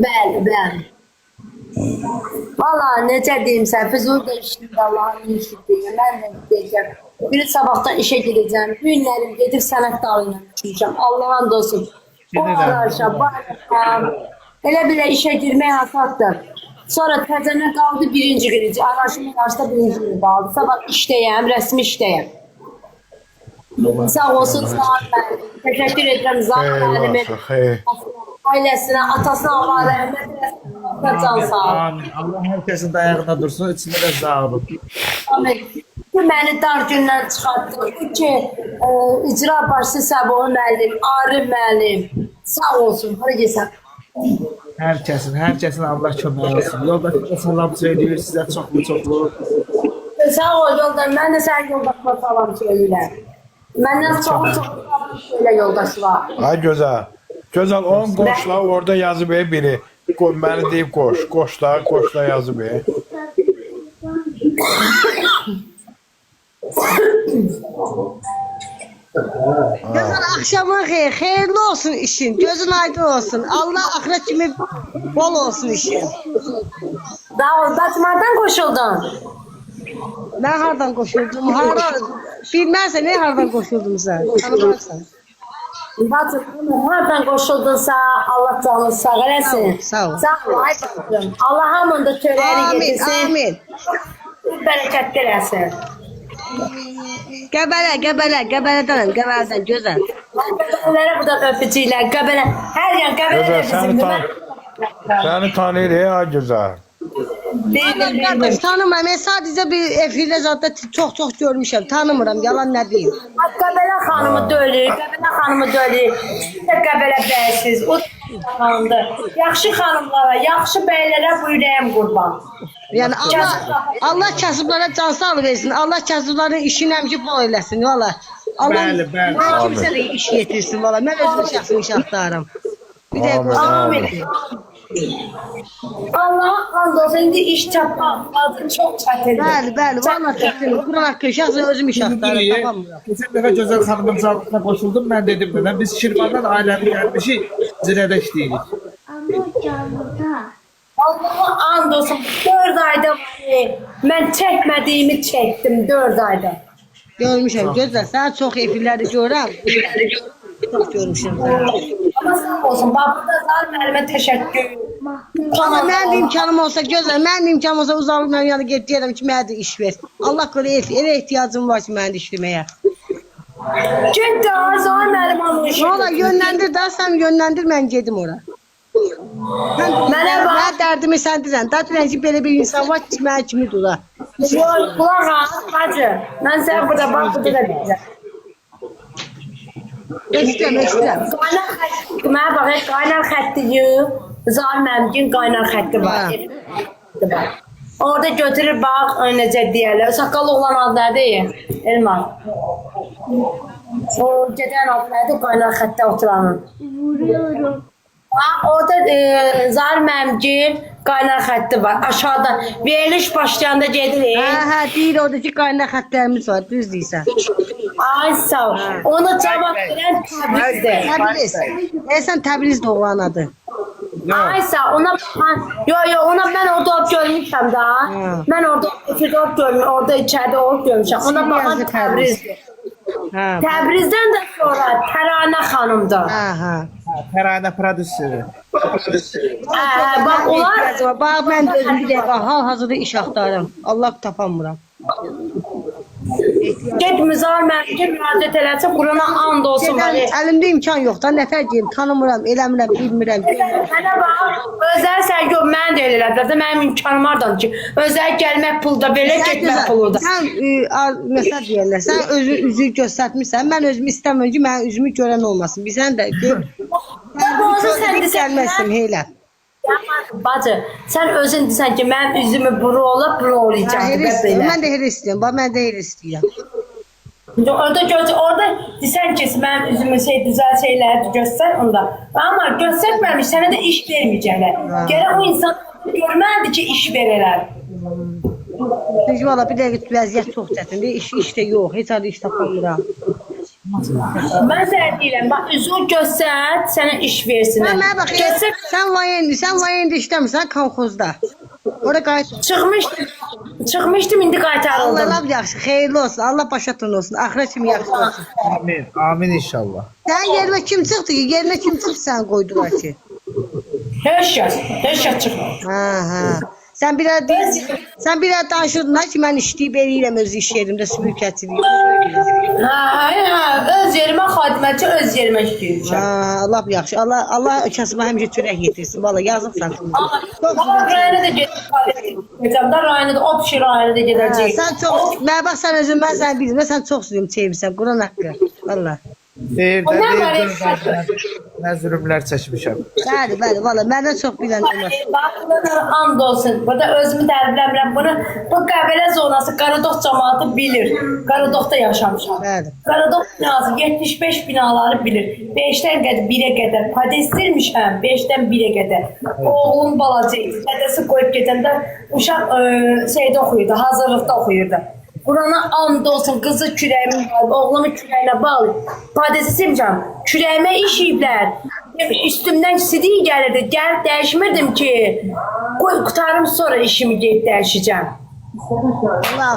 Bəli, bəli. Valla necə deyim sən, Füzuli də işində Allah'ın işidir. Mən də deyəcəm. Bir sabahdan işe gideceğim. Günlerim gedib sənət dalıyla düşeceğim. Allah'ın olsun. O ararışa, bayram. Elə belə işe girmək hasaddır. Sonra təzənə qaldı birinci gün. Araşım yarışda birinci gün qaldı. Sabah işdəyəm, rəsmi işdəyəm. Sağ olsun Zahir müəllim. Teşekkür ederim Zahir müəllimin. Ailəsinə, atasına Allah rəhmət eləsin. Can sağ ol. Amin. Allah herkesin de ayağında dursun. İçinde de sağ olun. Amin. Bu məni dar gündən çıxartdı. Bu ki, icra başçı Səbuhi müəllim, Arif müəllim. Sağ olsun. Hara gəlsən. Herkesin Allah kömək olsun. Yoldaşına salam söylüyor size çoklu. Sağ ol yoldaş. Mən də sənin yoldaşına salam söyləyirəm. Məndən çox söyle yoldaş var. Ay Gözəl. Gözəl onun qoşla orada yazıb biri. Məni deyib qoş. Qoşla yazıb. Gözün akşamın hayırlı olsun işin. Gözün aydın olsun. Allah ahiret kimi bol olsun işin. Sağ ol. Batmandan koşuldun. Ben hardan koşuldum? Bilmezsen ne hardan koşuldum sen? Tanımazsan. Batman hardan koşuldunsa Allah canını sağ eləsin. Sağ ol. Sağ ol. Ay bacım. Allah hamında törəni Amin, getirsin. amin. Bərəkətli eləsin. Gebeledən, güzel. Qəbələrə bu da öpücüklər. Qəbələ. Hər yan qəbələ Gözəl bizim. səni tanıyır ay Gözəl. Vallahi kardeş tanımam. Ben sadece bir efirde zaten çok görmüşüm. Tanımıram. Yalan ne diyeyim. Qəbələ xanımı dölür. Qəbələ xanımı dölür. Siz də qəbələ bəyəsiz. O da xanımdır. Yaxşı xanımlara, yaxşı bəylərə bu ürəyim qurban. Yani Allah kasıblara can sağlığı versin. Allah kasıbların işini həmişə bol eləsin. Valla. Allah Bəli. kimsə də iş yetirsin. Valla. Ben özüm şəxsin iş axtarım. Bir de Amin. Allah'a and olsun. İndi iş tapmaq adı çox çətindir. Bəli. Valla çətin. Quran haqqı şəxsin özüm iş axtarım. Tapamıram. Geçen defa Güzel Hanım'ın zabıtına koşuldum. Ben dedim de biz Şirvan'dan ailevi gelmişik. Zirede işleyirik. Allah'a and olsun. 4 ayda mən çəkmədiyimi çəkdim 4 ayda. Görmüşəm. Gözəl. Sən çox efirləri görürəm. Çox görmüşəm. Ama sağ olsun. Babada Zahir müəllimə təşəkkür. Ama mənim də imkanım olsa gözəl. Mənim də imkanım olsa uzanıb mənim yanına gedib deyərəm ki, mənə də iş ver. Allah qoru elə ehtiyacım var ki, mənə də iş verməyə. Get də Zahir müəllim almış. Valla yönləndir də, sən yönləndir, mən gedim ora. Mənə bax. Mən dərdimi sən deyirsən. Deyirsən ki, belə bir insan var ki, mənə kimi dura. Qulaq as, bacı. Mən sənə burada bax, burada da deyəcəm. Eşitəm. Qaynar xətti, mənə bax, qaynar xətti yığ. Zahir müəllimin qaynar xətti var. Orada götürür bax, necə deyərlər. Saqqalı olan adı nədir? Elmar. O gedən adı nədir? Qaynar xəttə oturanın. Orada Zahir müəllimin qaynar xətti var. Aşağıda veriliş başlayanda gedirik. Hə, deyir oradakı qaynar xəttlərimiz var, düz deyirsən. Ay sağ ol. Ona cavab verən Təbrizdir. Təbriz. Sən Təbriz doğulanıdır. Ay sağ ol. Ona ona mən orada olub görmüşəm da. Mən orada efirdə olub görmüşəm. Orada içəridə olub görmüşəm. Ona baxan Təbrizdir. Təbrizdən də sonra Təranə xanımdır. Terane prodüsörü. Bax onlar Bax mən də özüm bir dəqiqə hal-hazırda iş axtarıram. Allah tapamıram. get Zahir müəllimə müraciət eləsə Qurana and olsun. Əlimdə imkan yox da, nətər deyim, tanımıram, eləmirəm, bilmirəm. Mənə bax, özəl sən gör, mən də elə elədim. Mənim imkanım vardı ki, özəl gəlmək pulda, belə getmək pulu da. Sən məsəl deyirlər, sən özün üzü göstərmirsən, mən özümü istəmirəm ki, mənim üzümü görən olmasın. Bizən də Sən gəlməzsin, heylə. Bacı, sən özün desən ki, mənim üzümü buru olub, bunu olacaq. Mən də elə istəyirəm, bax mən də elə istəyirəm. Orada desən ki, mənim üzümü düzəl şeyləri göstər onda. Amma göstərməmiş, sənə də iş verməyəcəklər. Gərək o insan görməlidir ki, iş verərlər. Çünki valla bir dəqiqə vəziyyət çox çətindir, iş də yox, heç adı iş tapamıram. Mən sənə deyirəm, bax üzünü göstər, sənə iş versinlər. Sen bana bak ya. Göstər, Sen vayende işlemişsin kolxozda. Orada qayıt. çıxmışdım, indi Allah qaytarıldım. laf yaxşı, xeyirli olsun. Allah başatın olsun. Axıra kimi yaxşı olsun. Amin. Amin inşallah. Sen yerine kim çıktı ki? Yerine kim çıktı sen koydular ki? Heç kəs çıxmır. Ha. Sen bir ara danışırdın ha ki ben işleyip eləyirəm öz iş yerimdə süpürgəçiliyi. Öz yerimə xadimətçi, öz yerimə işləyirəm. Ha, lap yaxşı. Allah kasıma həmişə çörək yetirsin. Valla yazıqsan. Rayona da gedəcəm də, rayona da, o pişir rayona da gedəcək. Sen çok, mən bax sən özün, mən səni bildim. Sən çox sürüm çevirsən. Quran haqqı. Valla. Deyir O də, nə var, nə zülümlər çəkmişəm. Bəli, valla. Məndən çox bilən olmaz. Baxılır, and olsun. Burada özümü tərifləmirəm bunu. Bu Qəbələ zonası Qaradağ cəmaatı bilir. Qaradağda yaşamışam. Bəli. Qaradağ binası 75 binaları bilir. 5-dən 1-ə qədər padestirmişəm. 5-dən 1-ə qədər. Oğlum balaca idi. Dədəsi qoyub gedəndə uşaq şeydə oxuyurdu, hazırlıqda oxuyurdu. Qurana and olsun, qızı kürəyimin bağlı, oğlumu kürəyinə bağlı. Padesi silmişəm, kürəyimə işiyiblər. Üstümdən sidik gəlirdi, gəlib dəyişmirdim ki, qoy qutarım sonra işimi deyib dəyişəcəm.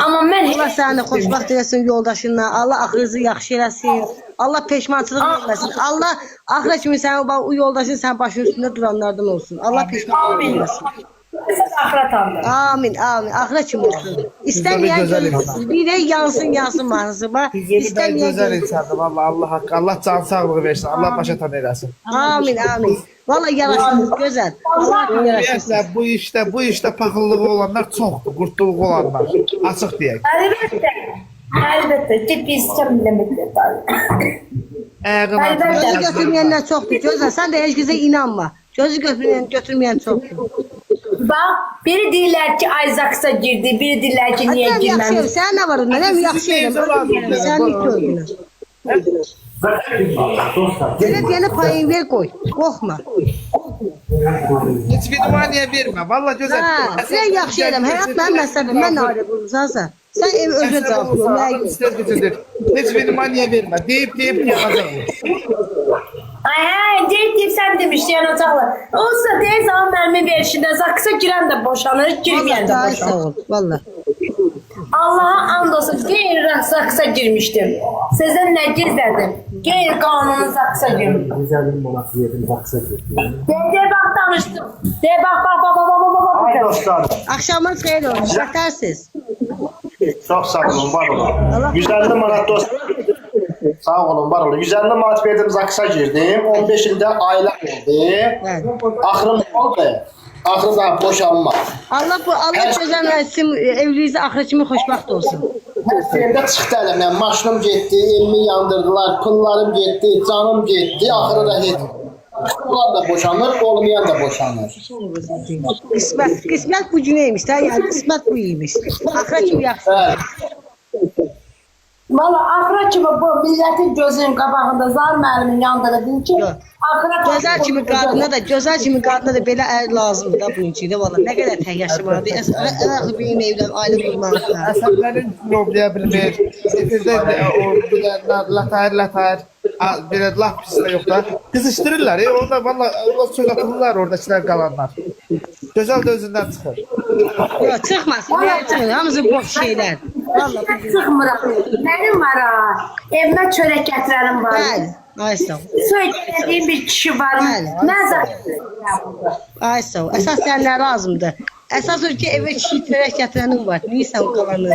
Amma mən Allah səni xoşbaxt eləsin yoldaşınla. Allah axırınızı yaxşı eləsin. Allah peşmançılıq verməsin. Allah axıra kimi sənin o yoldaşın sən başının üstündə duranlardan olsun. Allah peşmançılıq verməsin. axıra tanıdım. Amin. Axıra kimi olsun. İstəməyən gözləsin. Bir də yansın manası var. Gözəl gözəl insandır valla Allah haqqı. Allah can sağlığı versin. Allah başa tan eləsin. Amin. Valla yaraşırsınız gözəl. Allah yaraşırsınız. Ümumiyyətlə bu işdə paxıllığı olanlar çoxdur, qurtuluğu olanlar. Açıq deyək. Əlbəttə ki, biz istəmirəm. Gözü götürməyənlər çoxdur. Gözəl. Sən də heç kəsə inanma. Gözü götürməyən çoxdur. Bax, biri deyirlər ki, Ayzaksa girdi, biri deyirlər ki, niyə Yaxşı, girməmiş. sən nə var onda? Nə yaxşı eləm. Sən ilk gördün. Belə deyəni payın ver qoy. Qorxma. Heç vidmaniyə vermə. Valla gözəl. Sən yaxşı eləm. Həyat mənim məsələm. Mən ayrı qurumsansa. Sən ev özə cavab ver. Heç vidmaniyə vermə. Deyib yanacaq. Deyib sən demişdi yanacaqlar. Olsa deyir zaman mənim verişində Zaksa girən də boşanır, girməyən də boşanır. Sağ ol, valla. Allah'a and olsun, qeyri Zaksa girmişdim. Sizin nə gizlədim? Qeyri qanunu Zaksa girmişdim. Güzelim monası yedim, baksa girdim. De bak danışdım. De bak. Ay dostlarım, Axşamınız xeyir olsun. Bətərsiz. çok sağ olun, var Allah- olun. 150 manat dost. Sağ olun, var olun. 150 manat verdim, Zaksa girdim. 15'inde aile oldu. Bəli. Axırım ne oldu? Axırda boşanma. Allah gözəl etsin, evliliğiniz axıra kimi xoşbaxt olsun. Her şeyimde çıxdı əlimdən. Maşınım getdi, elimi yandırdılar, pullarım getdi, canım getdi. Axırı da heç. Onlar da boşanır, olmayan da boşanır. Qismət bu güneymiş də, yəni qismət bu iyiymiş. Axıra kimi yaxşı. Bəli. Valla axıra kimi bu milletin gözünün qabağında Zar müəllimin yanında da deyir ki, Yox. axıra Gözəl kimi qadına da belə ər lazımdır da bunun üçün də valla. Nə qədər tək yaşamalıdır. Əvvəl beyin evlən, ailə qurmalıdır. Əsəblərin problemi bilmir. Sefirdə o latayır. Belə laf pis də yox da. Qızışdırırlar. Orada valla Allah söz atırlar oradakılar qalanlar. Gözəl də özündən çıxır. Yox, çıxmasın. Niyə çıxır? Hamısı boş şeylər. Valla. çıxmıram. Mənim var ha, evimə çörək gətirənim var. Bəli. Ay sağ ol. Söylədiyim bir kişi var. Bəli. Mən Ay sağ ol. Əsas sən nə lazımdır? Əsas o ki evə kişi çörək gətirənin var. Neysən o qalanı?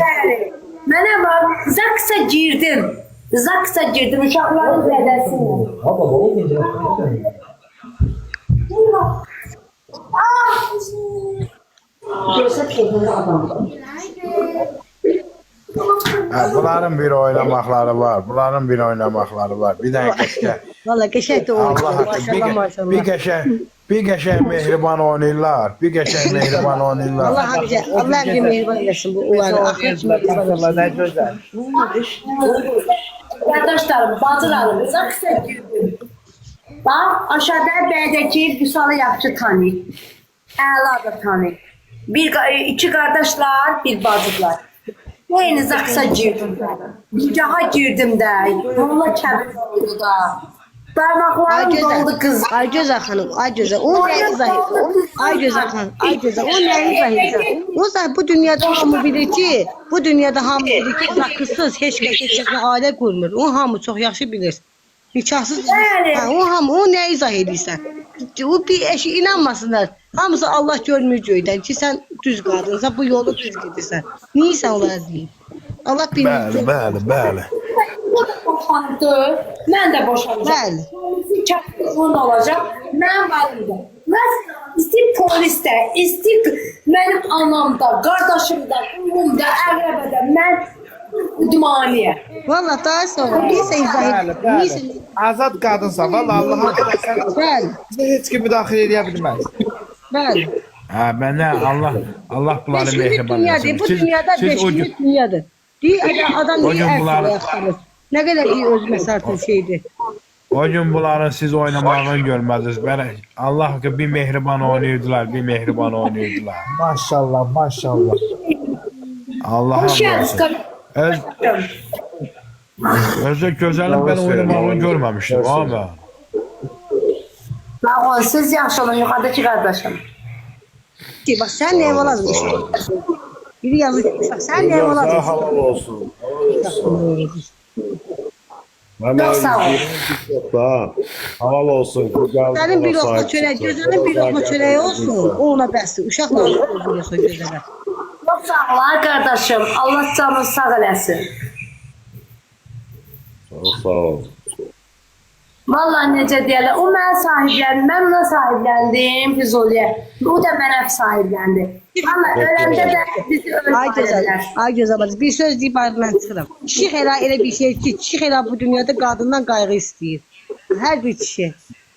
Mənə bak, Zaksa girdim, uşaqların zədəsini. Bunların bir oynamakları var. Bir tane keşke. Valla qəşəng də Allah oynuyor. hakkı Maşallah maşallah. bir geçen mehriban oynayırlar. Allah hamıca, Allah bir mehriban eləsin bu olanı. Axır kimi mehriban eləsin. Nə gözəl. Qardaşlarım, bacılarım, Zaksa girdim. Bax, aşağıda bəydəki Vüsalı yaxşı tanıyır. Əla da tanıyır. İki qardaşlar, bir bacılar. Neyini zaksa girdim de. Nigaha girdim de. Molla kəbir oldu da. Parmaklarım doldu kız. Ay gözəl xanım, ay gözəl. O nə izah edir? Ay gözəl xanım, ay gözəl. O nə izah edir? O zaman bu dünyada hamı bilir ki, bu dünyada hamı bilir ki, zakısız heç kəs heç kəslə ailə qurmur. O hamı çox yaxşı bilir. Nikahsız. Bəli. Ha, o hamı o nə izah edirsən? O bir eşi inanmasınlar. Hamısı Allah görmür göydən ki, sən düz qadınsan, bu yolu düz gedirsən. Niyə sən onlara deyir? Allah bilir. Bəli. O da boşandı. Mən də boşanacağım. Bəli. Kəbirun olacaq. Mən varım da. Mən istəyir polisdə, istəyir mənim anam da, qardaşım da, ümum da, əqrəbə də, mən Dümaniyə. Valla daha sonra neyse izah Bəli, et. bəli. Neyse. Azad qadınsan, valla Allah'a sən Bəli, heç kim müdaxilə edə bilməz. bəli. Ha mənə Allah bunları Beşinci mehriban dünyadır. etsin. Bu dünyada beşinci dünyadır. Deyir adam O niye gün bunlar- erkek yaşlanır? Ne kadar iyi öz mesartın şeydi. O gün bunların siz oynamağını görmədiniz. Belə Allah ki bir mehriban oynayırdılar, bir mehriban oynayırdılar. Maşallah, maşallah. Allah'a Hoş olsun. geldiniz. Özü gözəlim mən oynamağını görməmişdim ama. Lağon, siz yaxşı olun, yuxarıdakı qardaşım. Ki bak sen neye valazın işte. Biri yazık. Bak sen neye valazın. Halal olsun. Çok sağ ol. Da halal olsun. Senin bir lokma çöreği, gözünün bir lokma çöreği olsun. O ona bəsdir. Uşaqla özgürləşə gözələ. Çok sağ ol qardaşım. Allah canını sağ eləsin. Çok sağ ol. Vallahi necə deyərlər, o mənə sahibləndim, mən ona sahibləndim Füzuliyə. O da mənə sahibləndi. Vallahi öləndə də bizi Ay gözəl, öldürdülər. ay gözəl bacı. Bir söz deyib ayrılan çıxıram. Kişi elə bir şey ki, kişi bu dünyada qadından qayğı istəyir. Hər bir kişi.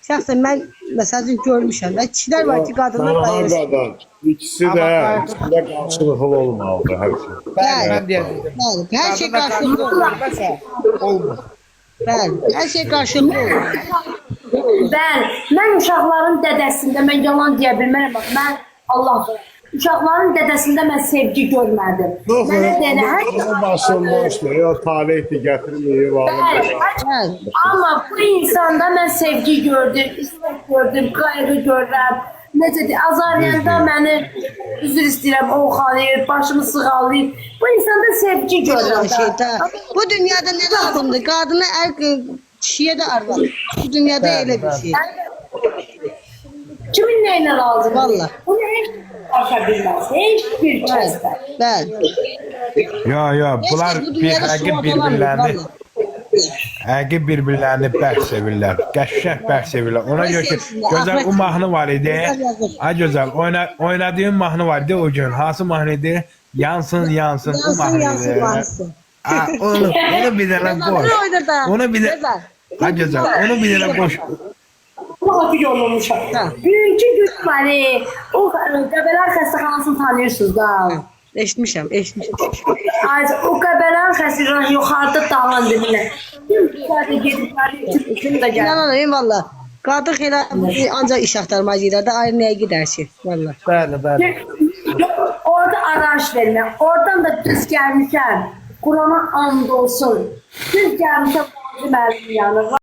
Şəxsən mən məsələn görmüşəm və kişilər var ki, qadından qayğı istəyir. Qadın. İkisi de karşılıklı olmalıdır her şey. Bəli, mən deyəcəydim. Bəli, hər şey qarşılıqlı olur. Olmasa, olmur. Bəli, hər şey qarşılıqlı olur. Mən uşaqların dədəsində, mən yalan deyə bilmərəm, bax, mən Allah uşaqların dədəsində mən sevgi görmədim. Mənə deyən hər Başlanmışlıyor, talihti getirmiyor. Bəli. Amma bu insanda mən sevgi gördüm, istək gördüm, qayğı görürəm. Necə deyək, azarlayanda məni üzr istəyirəm, oxalayır, başımı sığallayır. Bu insanda sevgi görürəm. Şeyda. Bu dünyada ne lazımdır? Qadına kişiyə də arvad. Bu dünyada elə bir şey. Kimin neyinə lazım? Vallahi. Bunu heç başa bilməz, heç bir kəsdə. Bəli. Ya bunlar Bu bir dünyada həqiq sual bir-birlərini olamır, həqiq bir-birlərini bərk sevirlər. Qəşəng bərk sevirlər. Ona görə ki, gözəl o mahnı var idi. Ay gözəl, oynadığım mahnı var idi o gün. Hansı mahnı idi? Yansın, yansın o Yansın, mahnı yansın, idi. yansın. Onu bir dənə qoş. Onu bir də Ay gözəl, onu bir dənə qoş. Bu yorulmuşam. Ha. Birinci gün var, o Qəbələr xəstəxanasını tanıyırsınız da. Eşitmişəm. O Qəbələr xəstəxanası yuxarıda dağın dibinə. Yuxarıda gedibləri üçün də gəlir. İnanın valla. Qadın xeyla ancaq iş axtarmağa girər də ayrı nəyə gedər ki? Valla. Bəli, bəli. Orada araç vermə. Oradan da düz gəlmişəm. Qurana and olsun. Düz gəlmişəm. Mənim yanı.